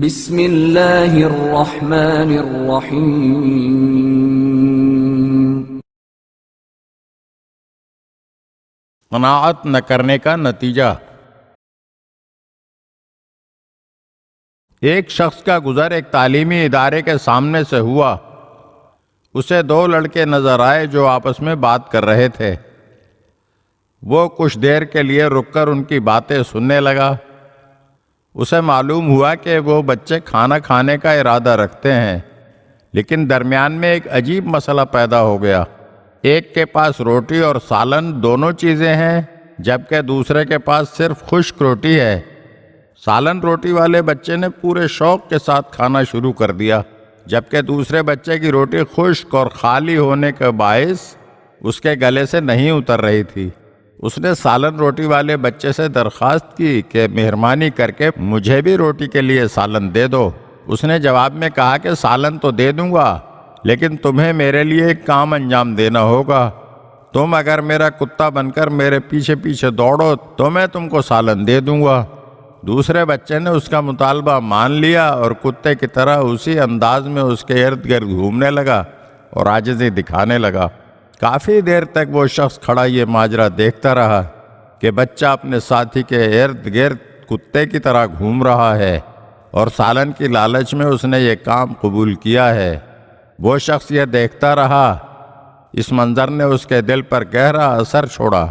بسم اللہ الرحمن الرحیم۔ قناعت نہ کرنے کا نتیجہ۔ ایک شخص کا گزر ایک تعلیمی ادارے کے سامنے سے ہوا۔ اسے دو لڑکے نظر آئے جو آپس میں بات کر رہے تھے۔ وہ کچھ دیر کے لیے رک کر ان کی باتیں سننے لگا۔ اسے معلوم ہوا کہ وہ بچے کھانا کھانے کا ارادہ رکھتے ہیں، لیکن درمیان میں ایک عجیب مسئلہ پیدا ہو گیا۔ ایک کے پاس روٹی اور سالن دونوں چیزیں ہیں، جبکہ دوسرے کے پاس صرف خشک روٹی ہے۔ سالن روٹی والے بچے نے پورے شوق کے ساتھ کھانا شروع کر دیا، جبکہ دوسرے بچے کی روٹی خشک اور خالی ہونے کے باعث اس کے گلے سے نہیں اتر رہی تھی۔ اس نے سالن روٹی والے بچے سے درخواست کی کہ مہربانی کر کے مجھے بھی روٹی کے لیے سالن دے دو۔ اس نے جواب میں کہا کہ سالن تو دے دوں گا، لیکن تمہیں میرے لیے ایک کام انجام دینا ہوگا۔ تم اگر میرا کتا بن کر میرے پیچھے پیچھے دوڑو تو میں تم کو سالن دے دوں گا۔ دوسرے بچے نے اس کا مطالبہ مان لیا اور کتے کی طرح اسی انداز میں اس کے ارد گرد گھومنے لگا اور عاجزی دکھانے لگا۔ کافی دیر تک وہ شخص کھڑا یہ ماجرا دیکھتا رہا کہ بچہ اپنے ساتھی کے ارد گرد کتے کی طرح گھوم رہا ہے اور سالن کی لالچ میں اس نے یہ کام قبول کیا ہے۔ وہ شخص یہ دیکھتا رہا۔ اس منظر نے اس کے دل پر گہرا اثر چھوڑا۔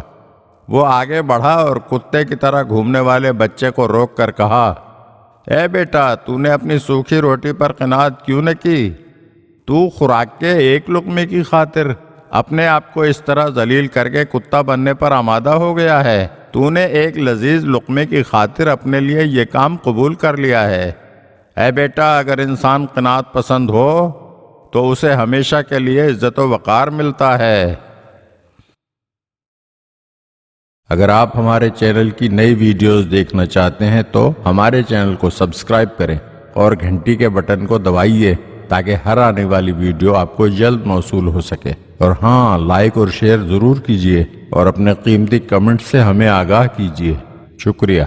وہ آگے بڑھا اور کتے کی طرح گھومنے والے بچے کو روک کر کہا، اے بیٹا، تو نے اپنی سوکھی روٹی پر قناعت کیوں نہ کی؟ تو خوراک کے ایک لقمے کی خاطر اپنے آپ کو اس طرح ذلیل کر کے کتا بننے پر آمادہ ہو گیا ہے۔ تو نے ایک لذیذ لقمے کی خاطر اپنے لیے یہ کام قبول کر لیا ہے۔ اے بیٹا، اگر انسان قناعت پسند ہو تو اسے ہمیشہ کے لیے عزت و وقار ملتا ہے۔ اگر آپ ہمارے چینل کی نئی ویڈیوز دیکھنا چاہتے ہیں تو ہمارے چینل کو سبسکرائب کریں اور گھنٹی کے بٹن کو دبائیے تاکہ ہر آنے والی ویڈیو آپ کو جلد موصول ہو سکے۔ اور ہاں، لائک اور شیئر ضرور کیجیے اور اپنے قیمتی کمنٹ سے ہمیں آگاہ کیجیے۔ شکریہ۔